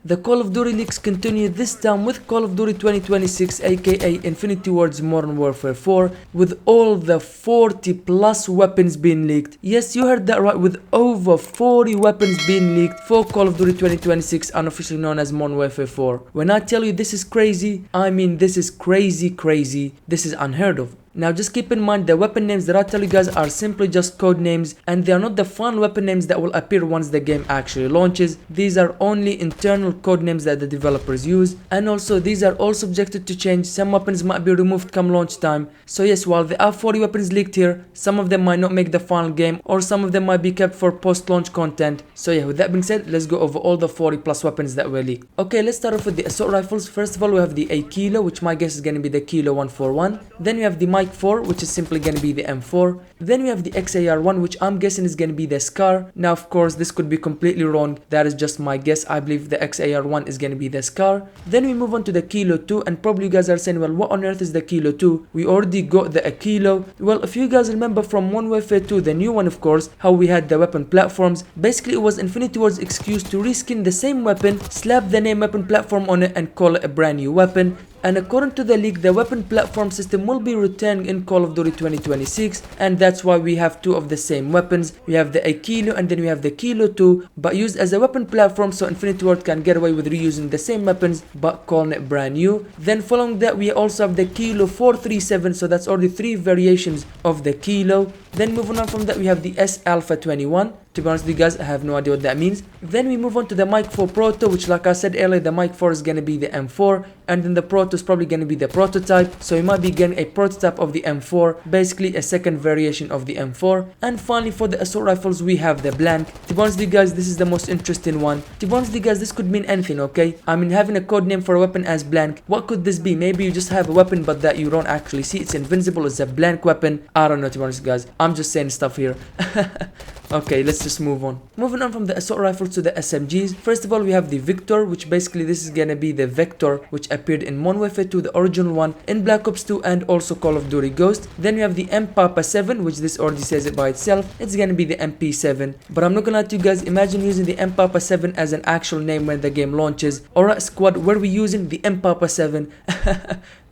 The Call of Duty leaks continue, this time with Call of Duty 2026 aka Infinity Ward's Modern Warfare 4, with all the 40 plus weapons being leaked. Yes, you heard that right, with over 40 weapons being leaked for Call of Duty 2026, unofficially known as Modern Warfare 4. When I tell you this is crazy, I mean this is crazy. This is unheard of. Now just keep in mind the weapon names that I tell you guys are simply just code names, and they are not the final weapon names that will appear once the game actually launches. These are only internal code names that the developers use, and also these are all subjected to change. Some weapons might be removed come launch time. So yes, while there are 40 weapons leaked here, some of them might not make the final game, or some of them might be kept for post-launch content. So yeah, with that being said, let's go over all the 40 plus weapons that were leaked. Okay, let's start off with the assault rifles. First of all, we have the A Kilo, which my guess is going to be the Kilo 141. Then we have the Mike 4, which is simply going to be the M4. Then we have the XAR1, which I'm guessing is going to be the Scar. Now of course this could be completely wrong, that is just my guess. I believe the XAR1 is going to be the Scar. Then we move on to the Kilo 2, and probably you guys are saying, well, what on earth is the Kilo 2? We already got the Kilo. Well, if you guys remember from Modern Warfare 2, the new one of course, how we had the weapon platforms, basically it was Infinity Ward's excuse to reskin the same weapon, slap the name weapon platform on it, and call it a brand new weapon. And according to the leak, the weapon platform system will be returned in Call of Duty 2026, and that's why we have two of the same weapons. We have the Kilo and then we have the Kilo 2, but used as a weapon platform, so Infinity Ward can get away with reusing the same weapons but calling it brand new. Then following that, we also have the Kilo 437, so that's already 3 variations of the Kilo. Then moving on from that, we have the S Alpha 21. To be honest with you guys, I have no idea what that means. Then we move on to the Mike 4 Proto, which like I said earlier, the Mike 4 is going to be the M4, and then the Proto is probably going to be the prototype, so you might be getting a prototype of the M4, basically a second variation of the M4. And finally for the assault rifles, we have the Blank. To be honest with you guys, this is the most interesting one. To be honest with you guys, this could mean anything, okay? I mean, having a code name for a weapon as Blank, what could this be? Maybe you just have a weapon but that you don't actually see, it's invincible, it's a blank weapon. I don't know, to be honest with you guys, I'm just saying stuff here. Okay, let's just move on. Moving on from the assault rifles to the SMGs. First of all, we have the Victor, which basically this is gonna be the Vector, which appeared in Modern Warfare 2, the original one, in Black Ops 2, and also Call of Duty Ghost. Then we have the M-Papa 7, which this already says it by itself. It's gonna be the MP7. But I'm not gonna lie to you guys, imagine using the M-Papa 7 as an actual name when the game launches. Alright squad, where we using the M-Papa 7?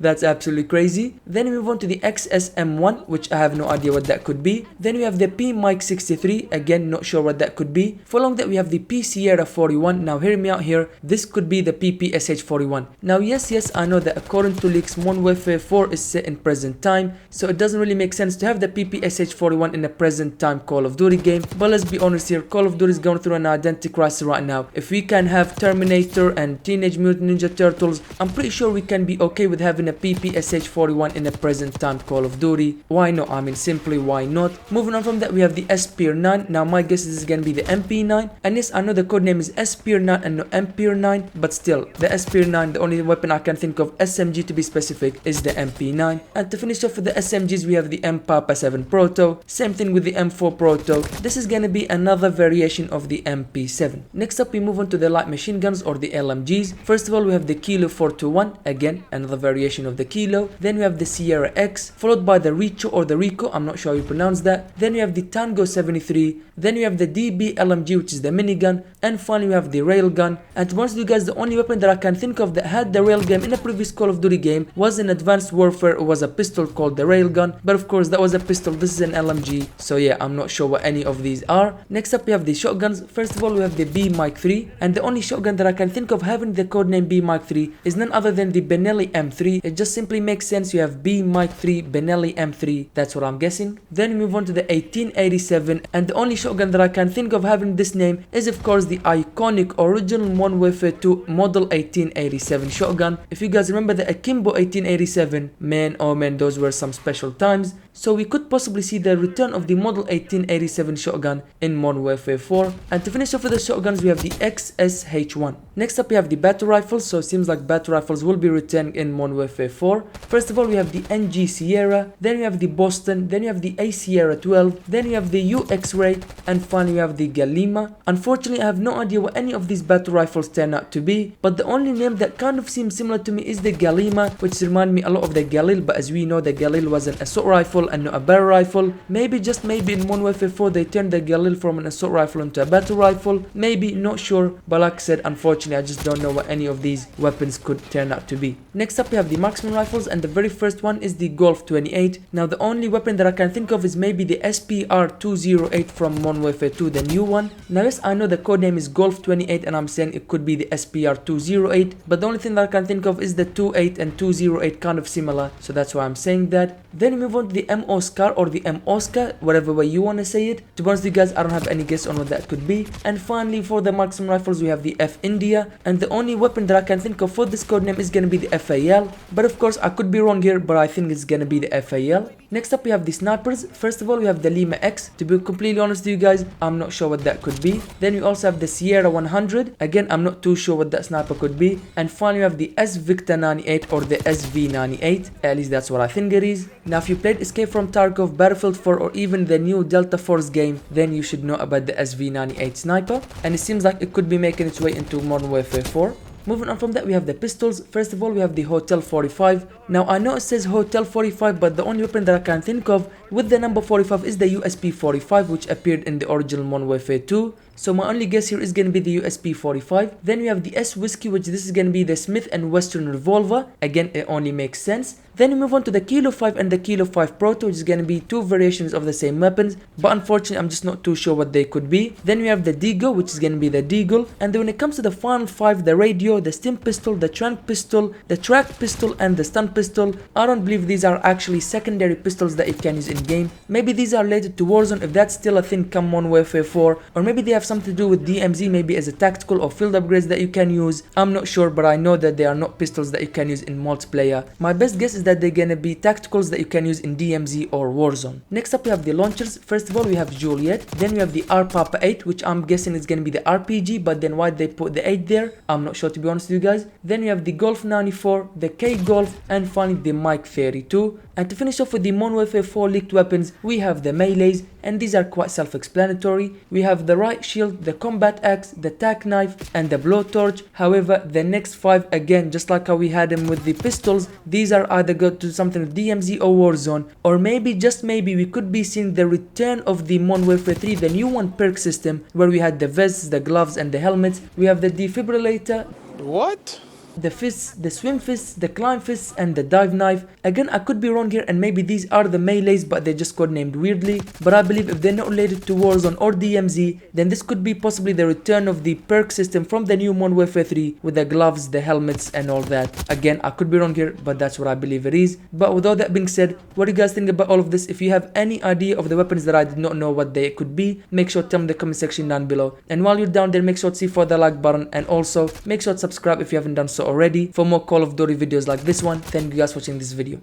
That's absolutely crazy. Then we move on to the XSM1, which I have no idea what that could be. Then we have the P Mike 63, again not sure what that could be. Following that, we have the P Sierra 41. Now hear me out here, this could be the PPSH 41. Now yes, I know that according to leaks, Modern Warfare 4 is set in present time, so it doesn't really make sense to have the PPSH 41 in a present time Call of Duty game. But let's be honest here, Call of Duty is going through an identity crisis right now. If we can have Terminator and Teenage Mutant Ninja Turtles, I'm pretty sure we can be okay with having a PPSH 41 in a present time Call of Duty. Why not? I mean, simply why not? Moving on from that, we have the SPR9. Now my guess is gonna be the MP9, and yes, I know the code name is SPR9 and not MPR9, but still, the SPR9, the only weapon I can think of, SMG to be specific, is the MP9. And to finish off with the SMGs, we have the M-Papa 7 Proto. Same thing with the M4 Proto. This is gonna be another variation of the MP7. Next up, we move on to the light machine guns or the LMGs. First of all, we have the Kilo 421, again another variation of the Kilo. Then we have the Sierra X, followed by the Richo or the Rico, I'm not sure how you pronounce that. Then we have the Tango 73. Then we have the DB LMG, which is the minigun, and finally we have the railgun. And to be honest with you guys, the only weapon that I can think of that had the railgun in a previous Call of Duty game was in Advanced Warfare. It was a pistol called the railgun, but of course that was a pistol, this is an LMG, so yeah, I'm not sure what any of these are. Next up, we have the shotguns. First of all, we have the B Mike 3, and the only shotgun that I can think of having the codename B Mike 3 is none other than the Benelli M3. It just simply makes sense. You have B Mike 3 Benelli M3, that's what I'm guessing. Then we move on to the 1887, and the only shotgun that I can think of having this name is of course the iconic original Modern Warfare 2 model 1887 shotgun. If you guys remember the Akimbo 1887, man oh man, those were some special times. So we could possibly see the return of the model 1887 shotgun in Modern Warfare 4. And to finish off with the shotguns, we have the XSH1. Next up, we have the battle rifles. So it seems like battle rifles will be returned in Modern Warfare 4. First of all, we have the NG Sierra, then we have the Boston, then we have the A Sierra 12, then we have the UX Ray, and finally we have the Galima. Unfortunately, I have no idea what any of these battle rifles turn out to be, but the only name that kind of seems similar to me is the Galima, which reminds me a lot of the Galil, but as we know, the Galil was an assault rifle rifle and not a barrel rifle. Maybe, just maybe, in Modern Warfare 4 they turned the Galil from an assault rifle into a battle rifle. Maybe, not sure, but like I said, unfortunately I just don't know what any of these weapons could turn out to be. Next up we have the marksman rifles, and the very first one is the Golf 28. Now the only weapon that I can think of is maybe the SPR-208 from Modern Warfare 2, the new one. Now yes, I know the code name is Golf 28 and I'm saying it could be the SPR-208, but the only thing that I can think of is the 28 and 208 kind of similar, so that's why I'm saying that. Then we move on to the M Oscar or the M Oscar, whatever way you want to say it. To be honest with you guys, I don't have any guess on what that could be. And finally, for the marksman rifles, we have the F India, and the only weapon that I can think of for this code name is gonna be the FAL, but of course I could be wrong here, but I think it's gonna be the FAL. Next up we have the snipers. First of all we have the Lima X. To be completely honest with you guys, I'm not sure what that could be. Then we also have the Sierra 100. Again, I'm not too sure what that sniper could be. And finally we have the S Victor 98 or the SV98. At least that's what I think it is. Now if you played Escape from Tarkov, Battlefield 4 or even the new Delta Force game, then you should know about the SV98 sniper. And it seems like it could be making its way into Modern Warfare 4. Moving on from that, we have the pistols. First of all, we have the Hotel 45. Now, I know it says Hotel 45, but the only weapon that I can think of with the number 45 is the USP 45, which appeared in the original Modern Warfare 2. So my only guess here is going to be the USP 45. Then we have the S Whiskey, which this is going to be the Smith & Wesson revolver. Again, it only makes sense. Then we move on to the Kilo 5 and the Kilo 5 Proto, which is going to be two variations of the same weapons, but unfortunately I'm just not too sure what they could be. Then we have the Deagle, which is going to be the Deagle. And then when it comes to the final 5, the radio, the stim pistol, the trank pistol, the track pistol and the stun pistol, I don't believe these are actually secondary pistols that you can use in game. Maybe these are related to Warzone if that's still a thing come on Warfare 4, or maybe they have something to do with DMZ, maybe as a tactical or field upgrades that you can use. I'm not sure, but I know that they are not pistols that you can use in multiplayer. My best guess is that they're gonna be tacticals that you can use in DMZ or Warzone. Next up we have the launchers. First of all we have Juliet, then we have the R-Papa 8, which I'm guessing is gonna be the RPG, but then why they put the 8 there, I'm not sure, to be honest with you guys. Then we have the Golf 94, the K Golf, and finally the Mike 32. And to finish off with the Modern Warfare 4 leaked weapons, we have the melees, and these are quite self-explanatory. We have the riot shield, the combat axe, the tack knife, and the blowtorch. However, the next 5, again, just like how we had them with the pistols, these are either go to something with DMZ or Warzone, or maybe, just maybe, we could be seeing the return of the Modern Warfare 3, the new one perk system, where we had the vests, the gloves, and the helmets. We have the defibrillator. What? The fists, the swim fists, the climb fists, and the dive knife. Again, I could be wrong here, and maybe these are the melees, but they just got named weirdly. But I believe if they're not related to Warzone or DMZ, then this could be possibly the return of the perk system from the new Modern Warfare 3 with the gloves, the helmets, and all that. Again, I could be wrong here, but that's what I believe it is. But with all that being said, what do you guys think about all of this? If you have any idea of the weapons that I did not know what they could be, make sure to tell me in the comment section down below. And while you're down there, make sure to see for the like button, and also make sure to subscribe if you haven't done so already for more Call of Duty videos like this one. Thank you guys for watching this video.